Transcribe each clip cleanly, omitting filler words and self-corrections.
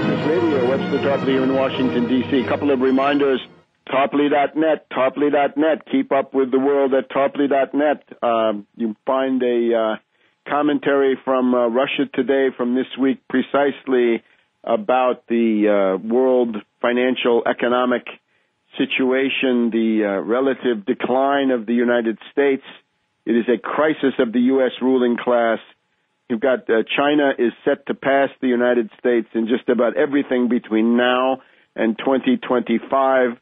Business Radio, Webster Tarpley here in Washington, D.C. A couple of reminders. Tarpley.net. Keep up with the world at Tarpley.net. You find a commentary from Russia Today from this week precisely about the world financial economic situation, the relative decline of the United States. It is a crisis of the U.S. ruling class. You've got China is set to pass the United States in just about everything between now and 2025.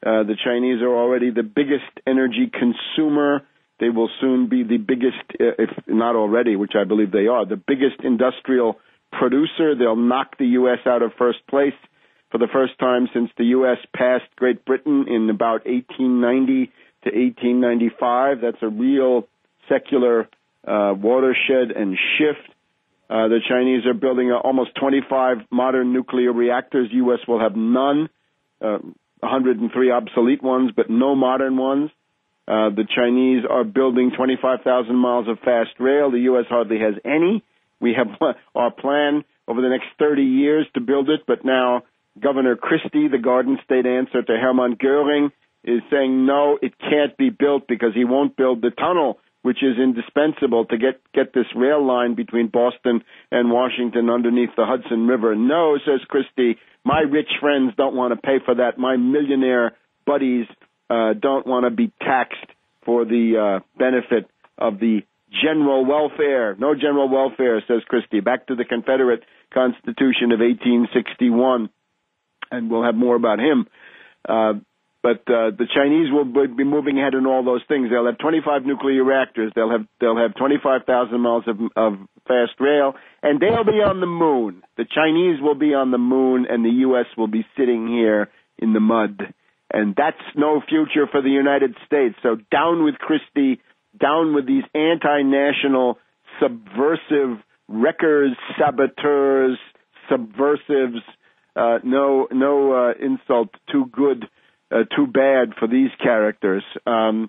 The Chinese are already the biggest energy consumer. They will soon be the biggest, if not already, which I believe they are, the biggest industrial producer. They'll knock the U.S. out of first place for the first time since the U.S. passed Great Britain in about 1890 to 1895. That's a real secular watershed and shift. The Chinese are building almost 25 modern nuclear reactors. U.S. will have none, 103 obsolete ones, but no modern ones. The Chinese are building 25,000 miles of fast rail. The U.S. hardly has any. We have our plan over the next 30 years to build it, but now Governor Christie, the Garden State answer to Hermann Goering, is saying no, it can't be built because he won't build the tunnel, which is indispensable to get this rail line between Boston and Washington underneath the Hudson River. No, says Christie, my rich friends don't want to pay for that. My millionaire buddies don't want to be taxed for the benefit of the general welfare. No general welfare, says Christie. Back to the Confederate Constitution of 1861, and we'll have more about him. But the Chinese will be moving ahead in all those things. They'll have 25 nuclear reactors. They'll have 25,000 miles of fast rail, and they'll be on the moon. The Chinese will be on the moon, and the U.S. will be sitting here in the mud. And that's no future for the United States. So down with Christie, down with these anti-national, subversive wreckers, saboteurs, subversives. No insult too good. Too bad for these characters. That's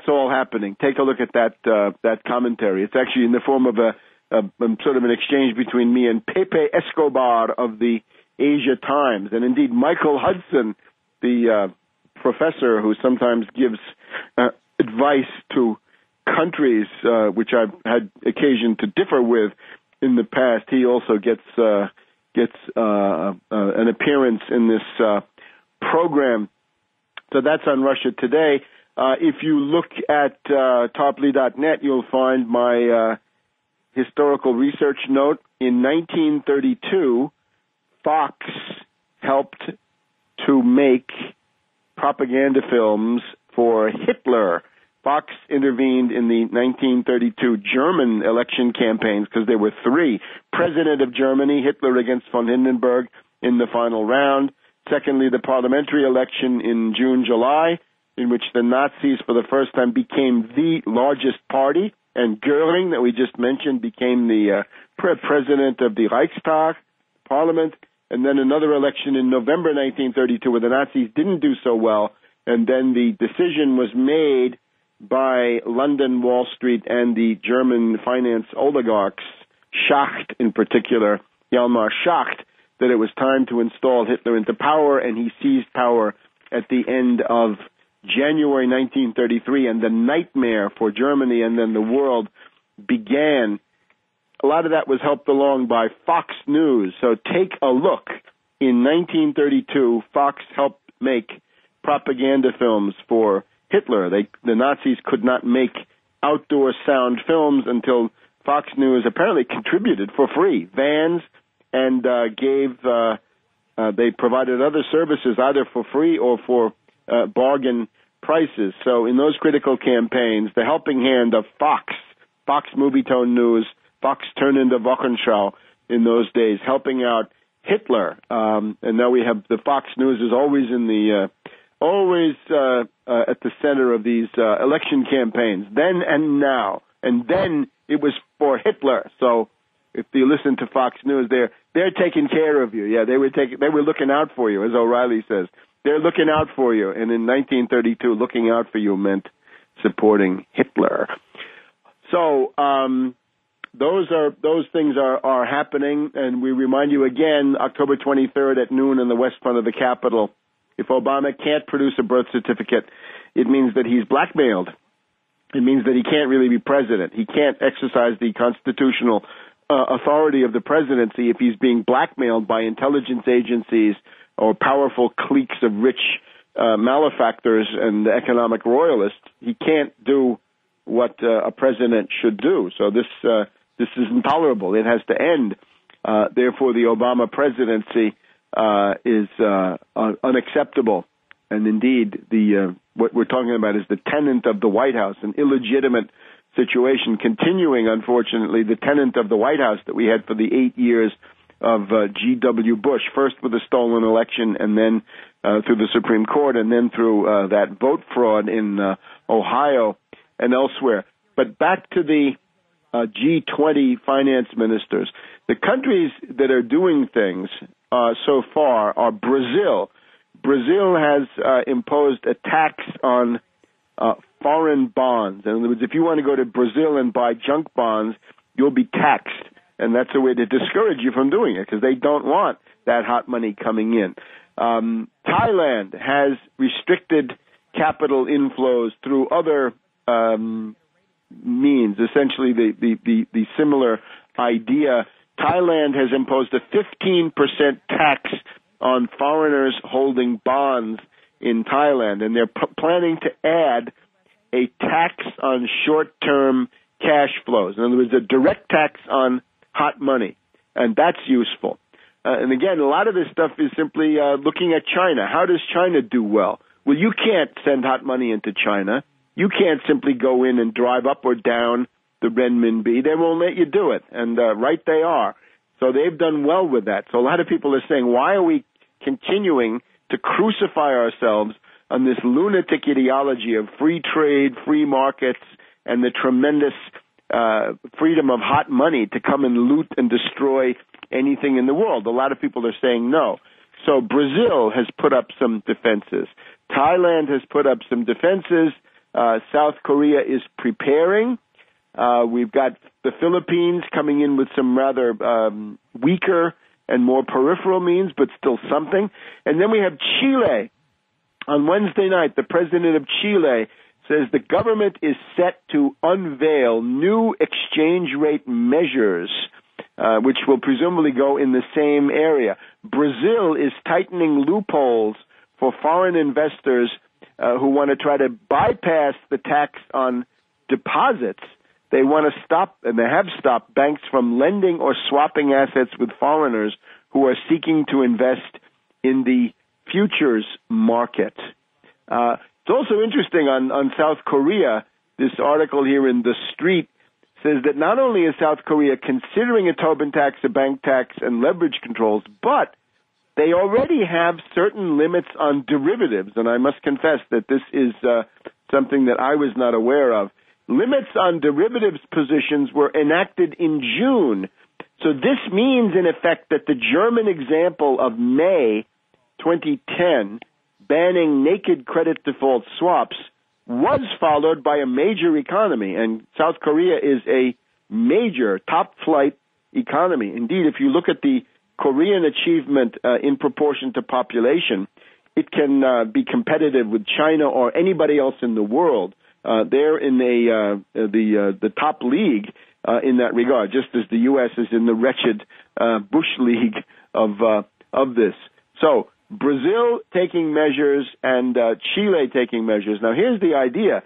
all happening. Take a look at that commentary. It's actually in the form of a sort of an exchange between me and Pepe Escobar of the Asia Times, and indeed Michael Hudson, the professor who sometimes gives advice to countries which I've had occasion to differ with in the past. He also gets an appearance in this program. So that's on Russia Today. If you look at Tarpley.net, you'll find my historical research note. In 1932, Fox helped to make propaganda films for Hitler. Fox intervened in the 1932 German election campaigns because there were three. President of Germany, Hitler against von Hindenburg in the final round. Secondly, the parliamentary election in June, July, in which the Nazis for the first time became the largest party, and Goering, that we just mentioned, became the president of the Reichstag, parliament. And then another election in November 1932 where the Nazis didn't do so well, and then the decision was made by London, Wall Street, and the German finance oligarchs, Schacht in particular, Hjalmar Schacht, that it was time to install Hitler into power, and he seized power at the end of January 1933, and the nightmare for Germany and then the world began. A lot of that was helped along by Fox News. So take a look. In 1932, Fox helped make propaganda films for Hitler. The Nazis could not make outdoor sound films until Fox News apparently contributed for free vans and they provided other services either for free or for bargain prices. So in those critical campaigns, the helping hand of Fox Movietone News, Fox turned into Wochenschau in those days, helping out Hitler. And now we have the Fox News is always in the at the center of these election campaigns, then and now. And then it was for Hitler. So if you listen to Fox News, they're taking care of you. Yeah, they were looking out for you, as O'Reilly says. They're looking out for you. And in 1932, looking out for you meant supporting Hitler. So those things are happening, and we remind you again, October 23rd at noon in the west front of the Capitol. If Obama can't produce a birth certificate, it means that he's blackmailed. It means that he can't really be president. He can't exercise the constitutional authority of the presidency if he's being blackmailed by intelligence agencies or powerful cliques of rich malefactors and economic royalists. He can't do what a president should do. So this is intolerable. It has to end. Therefore, the Obama presidency is unacceptable. And indeed, what we're talking about is the tenant of the White House, an illegitimate situation continuing, unfortunately, the tenant of the White House that we had for the 8 years of G.W. Bush, first with the stolen election and then through the Supreme Court and then through that vote fraud in Ohio and elsewhere. But back to the G20 finance ministers. The countries that are doing things so far are Brazil. Brazil has imposed a tax on foreign bonds. In other words, if you want to go to Brazil and buy junk bonds, you'll be taxed. And that's a way to discourage you from doing it because they don't want that hot money coming in. Thailand has restricted capital inflows through other means, essentially the similar idea. Thailand has imposed a 15% tax on foreigners holding bonds in Thailand, and they're planning to add a tax on short-term cash flows. In other words, a direct tax on hot money, and that's useful. And again, a lot of this stuff is simply looking at China. How does China do well? Well, you can't send hot money into China. You can't simply go in and drive up or down the renminbi. They won't let you do it, and right they are. So they've done well with that. So a lot of people are saying, why are we continuing to crucify ourselves on this lunatic ideology of free trade, free markets, and the tremendous freedom of hot money to come and loot and destroy anything in the world? A lot of people are saying no. So Brazil has put up some defenses. Thailand has put up some defenses. South Korea is preparing. We've got the Philippines coming in with some rather weaker and more peripheral means, but still something. And then we have Chile. On Wednesday night, the president of Chile says the government is set to unveil new exchange rate measures, which will presumably go in the same area. Brazil is tightening loopholes for foreign investors who want to try to bypass the tax on deposits. They want to stop, and they have stopped, banks from lending or swapping assets with foreigners who are seeking to invest in the futures market. It's also interesting on South Korea, this article here in The Street says that not only is South Korea considering a Tobin tax, a bank tax, and leverage controls, but they already have certain limits on derivatives, and I must confess that this is something that I was not aware of. Limits on derivatives positions were enacted in June. So this means, in effect, that the German example of May 2010 banning naked credit default swaps was followed by a major economy, and South Korea is a major top-flight economy. Indeed, if you look at the Korean achievement in proportion to population, it can be competitive with China or anybody else in the world. They're in the top league in that regard, just as the U.S. is in the wretched Bush League of this. So Brazil taking measures and Chile taking measures. Now, here's the idea.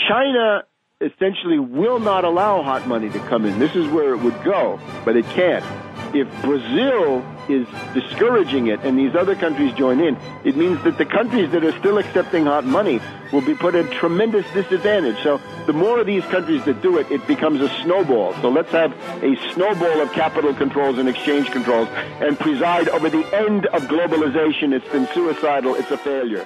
China essentially will not allow hot money to come in. This is where it would go, but it can't. If Brazil is discouraging it and these other countries join in, it means that the countries that are still accepting hot money will be put at tremendous disadvantage. So the more of these countries that do it, it becomes a snowball. So let's have a snowball of capital controls and exchange controls and preside over the end of globalization. It's been suicidal. It's a failure.